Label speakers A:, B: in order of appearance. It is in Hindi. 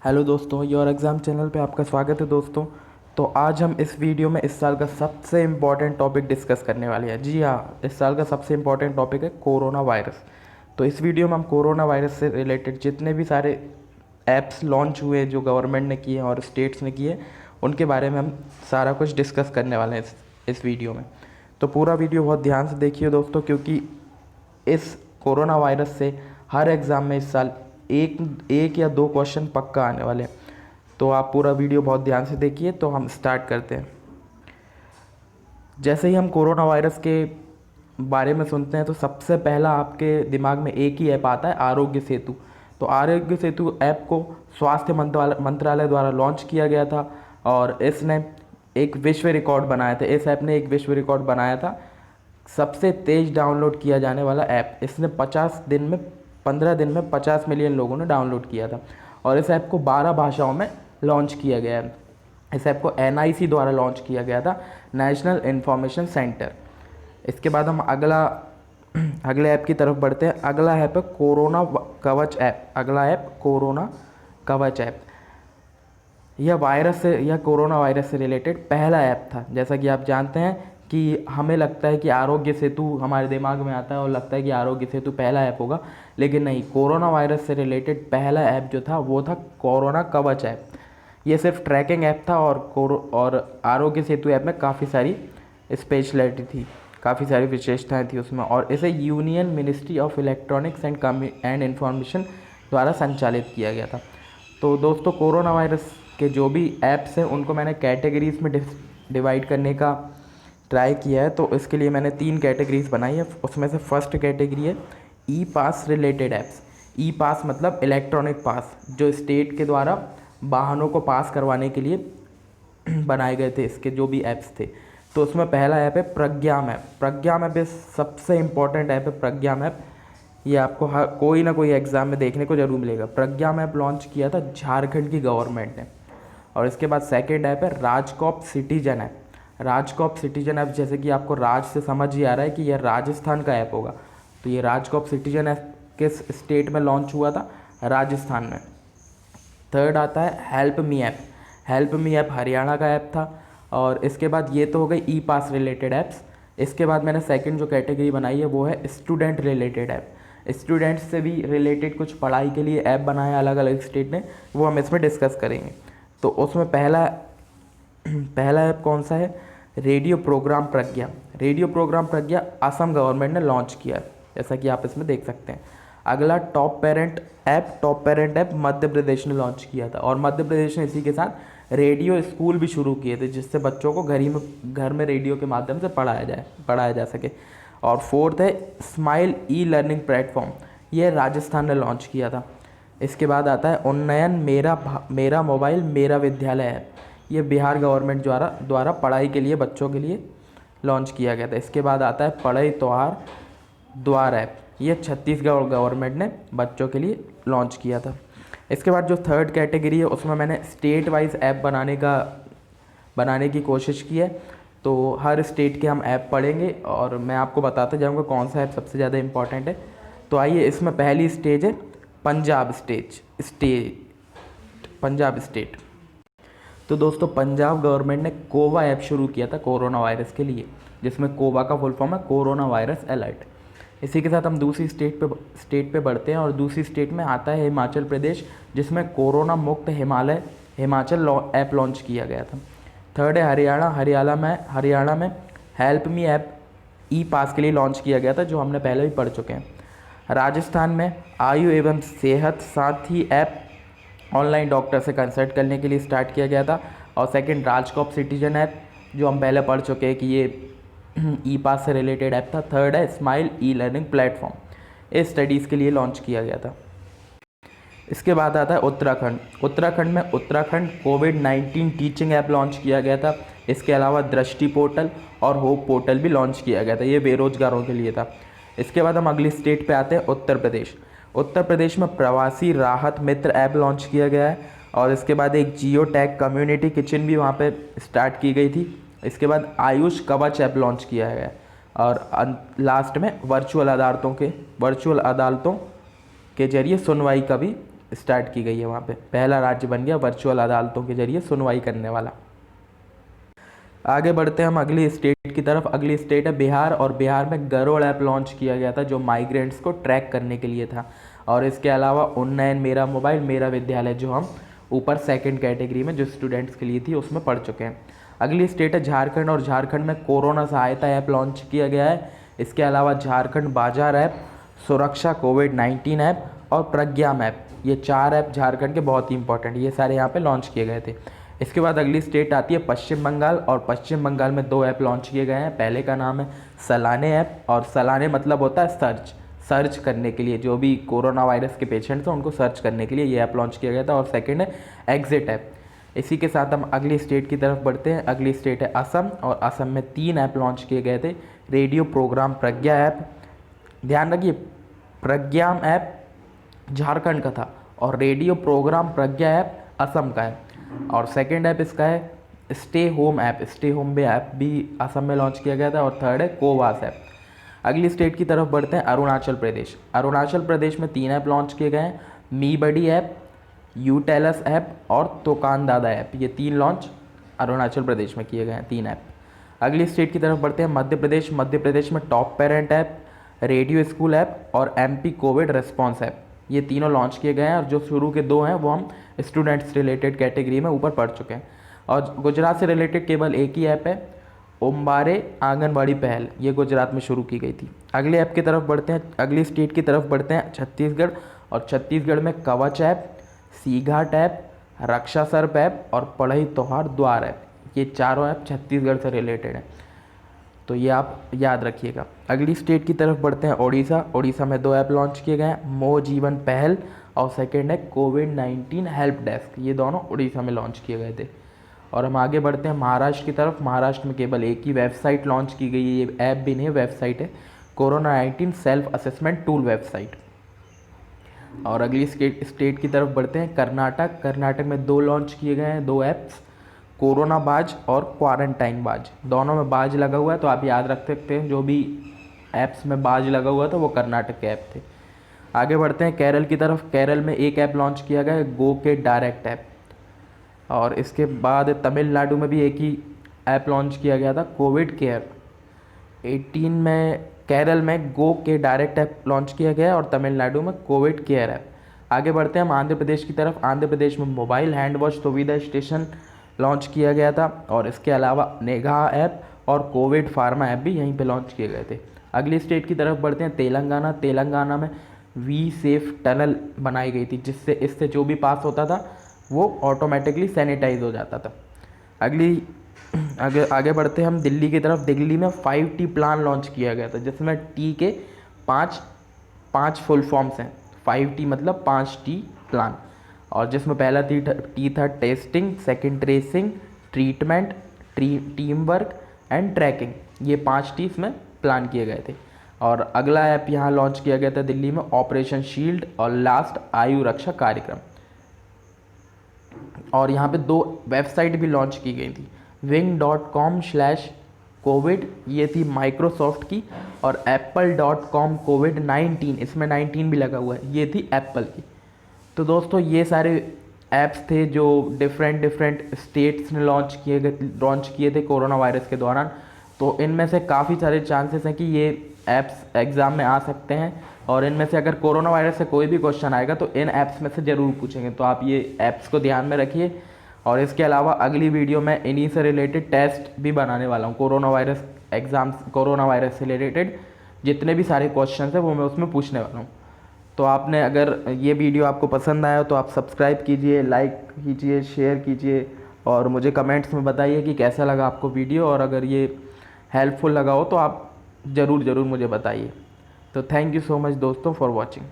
A: हेलो दोस्तों, योर एग्ज़ाम चैनल पे आपका स्वागत है दोस्तों। तो आज हम इस वीडियो में इस साल का सबसे इम्पॉर्टेंट टॉपिक डिस्कस करने वाले हैं। जी हाँ, इस साल का सबसे इम्पॉर्टेंट टॉपिक है कोरोना वायरस। तो इस वीडियो में हम कोरोना वायरस से रिलेटेड जितने भी सारे ऐप्स लॉन्च हुए जो गवर्नमेंट ने किए और स्टेट्स ने किए, उनके बारे में हम सारा कुछ डिस्कस करने वाले हैं इस वीडियो में। तो पूरा वीडियो बहुत ध्यान से देखिए दोस्तों, क्योंकि इस कोरोना वायरस से हर एग्ज़ाम में इस साल एक या दो क्वेश्चन पक्का आने वाले हैं। तो आप पूरा वीडियो बहुत ध्यान से देखिए। तो हम स्टार्ट करते हैं। जैसे ही हम कोरोना वायरस के बारे में सुनते हैं तो सबसे पहला आपके दिमाग में एक ही ऐप आता है, आरोग्य सेतु। तो आरोग्य सेतु ऐप को स्वास्थ्य मंत्रालय द्वारा लॉन्च किया गया था और इसने एक विश्व रिकॉर्ड बनाया था। इस ऐप ने एक विश्व रिकॉर्ड बनाया था, सबसे तेज़ डाउनलोड किया जाने वाला ऐप। इसने 15 दिन में 50 मिलियन लोगों ने डाउनलोड किया था और इस ऐप को 12 भाषाओं में लॉन्च किया गया है। इस ऐप को NIC द्वारा लॉन्च किया गया था, नेशनल इन्फॉर्मेशन सेंटर। इसके बाद हम अगले ऐप की तरफ बढ़ते हैं। अगला ऐप है कोरोना कवच ऐप। अगला ऐप कोरोना कवच ऐप। यह कोरोना वायरस से रिलेटेड पहला ऐप था। जैसा कि आप जानते हैं कि हमें लगता है कि आरोग्य सेतु हमारे दिमाग में आता है और लगता है कि आरोग्य सेतु पहला ऐप होगा, लेकिन नहीं। कोरोना वायरस से रिलेटेड पहला ऐप जो था वो था कोरोना कवच ऐप। ये सिर्फ ट्रैकिंग ऐप था और आरोग्य सेतु ऐप में काफ़ी सारी स्पेशलिटी थी, काफ़ी सारी विशेषताएं थी उसमें, और इसे union ministry of electronics and information द्वारा संचालित किया गया था। तो दोस्तों, कोरोना वायरस के जो भी ऐप्स हैं उनको मैंने कैटेगरीज़ में डिवाइड करने का ट्राई किया है। तो इसके लिए मैंने 3 कैटेगरीज बनाई है। उसमें से फर्स्ट कैटेगरी है ई पास रिलेटेड ऐप्स। ई पास मतलब इलेक्ट्रॉनिक पास, जो स्टेट के द्वारा वाहनों को पास करवाने के लिए बनाए गए थे, इसके जो भी ऐप्स थे। तो उसमें पहला ऐप है प्रज्ञाम ऐप। प्रज्ञाम ऐप सबसे इम्पॉर्टेंट ऐप है। प्रज्ञाम ऐप ये आपको कोई ना कोई एग्ज़ाम में देखने को जरूर मिलेगा। प्रज्ञाम ऐप लॉन्च किया था झारखंड की गवर्नमेंट ने। और इसके बाद सेकेंड ऐप है RajCop citizen app. RajCop citizen app, जैसे कि आपको राज से समझ ही आ रहा है कि यह राजस्थान का ऐप होगा, तो ये राजकॉप सिटीजन ऐप किस स्टेट में लॉन्च हुआ था? राजस्थान में। थर्ड आता है help me app. Help me app Haryana का ऐप था। और इसके बाद ये तो हो गई ई पास रिलेटेड ऐप्स। इसके बाद मैंने सेकंड जो कैटेगरी बनाई है वो है स्टूडेंट रिलेटेड ऐप। स्टूडेंट्स से भी रिलेटेड कुछ पढ़ाई के लिए ऐप बनाया अलग अलग स्टेट ने, वो हम इसमें डिस्कस करेंगे। तो उसमें पहला ऐप कौन सा है? रेडियो प्रोग्राम प्रज्ञा। रेडियो प्रोग्राम प्रज्ञा असम गवर्नमेंट ने लॉन्च किया है, जैसा कि आप इसमें देख सकते हैं। अगला top parent app. Top parent app Madhya Pradesh ने लॉन्च किया था और मध्य प्रदेश ने इसी के साथ रेडियो स्कूल भी शुरू किए थे, जिससे बच्चों को घर में रेडियो के माध्यम से पढ़ाया जा सके। और फोर्थ है स्माइल ई लर्निंग प्लेटफॉर्म। ये राजस्थान ने लॉन्च किया था। इसके बाद आता है उन्नयन मेरा मोबाइल मेरा विद्यालय ऐप। ये बिहार गवर्नमेंट द्वारा पढ़ाई के लिए बच्चों के लिए लॉन्च किया गया था। इसके बाद आता है पढ़ई त्योहार द्वार ऐप। ये छत्तीसगढ़ गवर्नमेंट ने बच्चों के लिए लॉन्च किया था। इसके बाद जो थर्ड कैटेगरी है उसमें मैंने स्टेट वाइज ऐप बनाने की कोशिश की है। तो हर स्टेट के हम ऐप पढ़ेंगे और मैं आपको बताते जाऊँगा कौन सा ऐप सबसे ज़्यादा इम्पॉर्टेंट है। तो आइए, इसमें पहली स्टेज है पंजाब स्टेट। तो दोस्तों, पंजाब गवर्नमेंट ने कोवा ऐप शुरू किया था कोरोना वायरस के लिए, जिसमें कोवा का फुल फॉर्म है कोरोना वायरस अलर्ट। इसी के साथ हम दूसरी स्टेट पे बढ़ते हैं और दूसरी स्टेट में आता है हिमाचल प्रदेश, जिसमें कोरोना मुक्त हिमाचल ऐप लॉन्च किया गया था। थर्ड है हरियाणा। हरियाणा में हेल्प मी ऐप ई पास के लिए लॉन्च किया गया था, जो हमने पहले भी पढ़ चुके हैं। राजस्थान में आयु एवं सेहत साथी ऐप ऑनलाइन डॉक्टर से कंसल्ट करने के लिए स्टार्ट किया गया था। और सेकंड राजकॉप सिटीजन ऐप, जो हम पहले पढ़ चुके हैं कि ये ई पास से रिलेटेड ऐप था। थर्ड है स्माइल ई लर्निंग प्लेटफॉर्म, ये स्टडीज़ के लिए लॉन्च किया गया था। इसके बाद आता है उत्तराखंड में उत्तराखंड कोविड-19 टीचिंग ऐप लॉन्च किया गया था। इसके अलावा दृष्टि पोर्टल और होप पोर्टल भी लॉन्च किया गया था, ये बेरोजगारों के लिए था। इसके बाद हम अगली स्टेट पे आते हैं उत्तर प्रदेश में प्रवासी राहत मित्र ऐप लॉन्च किया गया है। और इसके बाद एक जियो टैग कम्युनिटी किचन भी वहाँ पे स्टार्ट की गई थी। इसके बाद आयुष कवच ऐप लॉन्च किया गया है। और लास्ट में वर्चुअल अदालतों के जरिए सुनवाई का भी स्टार्ट की गई है वहाँ पे। पहला राज्य बन गया वर्चुअल अदालतों के जरिए सुनवाई करने वाला। आगे बढ़ते हैं हम अगली स्टेट की तरफ। अगली स्टेट है बिहार, और बिहार में गरुड़ ऐप लॉन्च किया गया था जो माइग्रेंट्स को ट्रैक करने के लिए था। और इसके अलावा उन्नयन मेरा मोबाइल मेरा विद्यालय, जो हम ऊपर सेकंड कैटेगरी में जो स्टूडेंट्स के लिए थी उसमें पढ़ चुके हैं। अगली स्टेट है झारखंड, और झारखंड में कोरोना सहायता ऐप लॉन्च किया गया है। इसके अलावा झारखंड बाजार ऐप, सुरक्षा कोविड-19 ऐप और प्रज्ञाम ऐप, ये 4 ऐप झारखंड के बहुत ही इंपॉर्टेंट, ये सारे यहाँ पे लॉन्च किए गए थे। इसके बाद अगली स्टेट आती है पश्चिम बंगाल, और पश्चिम बंगाल में 2 ऐप लॉन्च किए गए हैं। पहले का नाम है सलाने ऐप, और सलाने मतलब होता है सर्च करने के लिए, जो भी कोरोना वायरस के पेशेंट्स हैं उनको सर्च करने के लिए ये ऐप लॉन्च किया गया था। और सेकेंड है एग्जिट ऐप। इसी के साथ हम अगली स्टेट की तरफ बढ़ते हैं। अगली स्टेट है असम, और असम में 3 ऐप लॉन्च किए गए थे। रेडियो प्रोग्राम प्रज्ञा ऐप, ध्यान रखिए प्रज्ञाम ऐप झारखंड का था और रेडियो प्रोग्राम प्रज्ञा ऐप असम का है। और सेकंड ऐप इसका है stay home app, stay home भी ऐप भी असम में लॉन्च किया गया था। और थर्ड है कोवास ऐप। अगली स्टेट की तरफ बढ़ते हैं अरुणाचल प्रदेश। अरुणाचल प्रदेश में 3 ऐप लॉन्च किए गए हैं, मी बडी ऐप, यू टेलस ऐप और तोकान दादा ऐप, ये 3 लॉन्च अरुणाचल प्रदेश में किए गए हैं, 3 ऐप। अगली स्टेट की तरफ बढ़ते हैं मध्य प्रदेश। मध्य प्रदेश में top parent app, radio school app और एमपी कोविड रिस्पॉन्स ऐप, ये तीनों लॉन्च किए गए हैं। और जो शुरू के 2 हैं वो हम स्टूडेंट्स रिलेटेड कैटेगरी में ऊपर पढ़ चुके हैं। और गुजरात से रिलेटेड केवल एक ही ऐप है, ओम्बारे आंगनबाड़ी पहल, ये गुजरात में शुरू की गई थी। अगले ऐप की तरफ बढ़ते हैं, अगली स्टेट की तरफ बढ़ते हैं छत्तीसगढ़। और छत्तीसगढ़ में कवच ऐप, सीघाट ऐप, रक्षा सर्प ऐप और पढ़ई त्योहार द्वार ऐप, ये चारों ऐप छत्तीसगढ़ से रिलेटेड हैं, तो ये आप याद रखिएगा। अगली स्टेट की तरफ बढ़ते हैं ओडिशा। ओडिशा में 2 ऐप लॉन्च किए गए हैं, मो जीवन पहल और सेकेंड है कोविड-19 हेल्प डेस्क, ये दोनों उड़ीसा में लॉन्च किए गए थे। और हम आगे बढ़ते हैं महाराष्ट्र की तरफ। महाराष्ट्र में केवल एक ही वेबसाइट लॉन्च की गई है, ये ऐप भी नहीं वेबसाइट है, कोरोना-19 सेल्फ असेसमेंट टूल वेबसाइट। और अगली स्टेट की तरफ बढ़ते हैं कर्नाटक। कर्नाटक में 2 लॉन्च किए गए हैं, 2 ऐप्स, कोरोना बाज और क्वारंटाइन बाज, दोनों में बाज लगा हुआ है, तो आप याद रख सकते हैं जो भी ऐप्स में बाज लगा हुआ था वो कर्नाटक के ऐप थे। आगे बढ़ते हैं केरल की तरफ। केरल में एक ऐप लॉन्च किया गया है, गो के डायरेक्ट ऐप। और इसके बाद तमिलनाडु में भी एक ही ऐप लॉन्च किया गया था, कोविड केयर 18 में। केरल में गो के डायरेक्ट ऐप लॉन्च किया गया और तमिलनाडु में कोविड केयर ऐप। आगे बढ़ते हैं हम आंध्र प्रदेश की तरफ। आंध्र प्रदेश में मोबाइल हैंड वॉश सुविधा स्टेशन लॉन्च किया गया था, और इसके अलावा नेगा ऐप और कोविड फार्मा ऐप भी यहीं पे लॉन्च किए गए थे। अगली स्टेट की तरफ बढ़ते हैं तेलंगाना। तेलंगाना में वी सेफ टनल बनाई गई थी, जिससे इससे जो भी पास होता था वो ऑटोमेटिकली सैनिटाइज हो जाता था। आगे बढ़ते हैं हम दिल्ली की तरफ। दिल्ली में 5T प्लान लॉन्च किया गया था, जिसमें टी के 5 फुल फॉर्म्स हैं। 5T मतलब 5T प्लान, और जिसमें पहला टी था testing, second tracing, treatment, team work and tracking, ये 5T इसमें प्लान किए गए थे। और अगला ऐप यहाँ लॉन्च किया गया था दिल्ली में, ऑपरेशन शील्ड और लास्ट आयु रक्षा कार्यक्रम। और यहाँ पे 2 वेबसाइट भी लॉन्च की गई थी, wing.com/covid, ये थी माइक्रोसॉफ्ट की, और apple.com covid-19, इसमें 19 भी लगा हुआ है, ये थी एप्पल की। तो दोस्तों ये सारे ऐप्स थे जो डिफरेंट स्टेट्स ने लॉन्च किए थे कोरोना वायरस के दौरान। तो इनमें से काफ़ी सारे चांसेस हैं कि ये ऐप्स एग्ज़ाम में आ सकते हैं, और इनमें से अगर कोरोना वायरस से कोई भी क्वेश्चन आएगा तो इन ऐप्स में से ज़रूर पूछेंगे, तो आप ये ऐप्स को ध्यान में रखिए। और इसके अलावा अगली वीडियो में इन्हीं से रिलेटेड टेस्ट भी बनाने वाला हूँ, कोरोना वायरस से रिलेटेड जितने भी सारे क्वेश्चन हैं वो मैं उसमें पूछने वाला हूँ। तो आपने अगर ये वीडियो आपको पसंद आया तो आप सब्सक्राइब कीजिए, लाइक कीजिए, शेयर कीजिए, और मुझे कमेंट्स में बताइए कि कैसा लगा आपको वीडियो, और अगर ये हेल्पफुल लगा हो तो आप ज़रूर मुझे बताइए। तो थैंक यू सो मच दोस्तों फॉर वॉचिंग।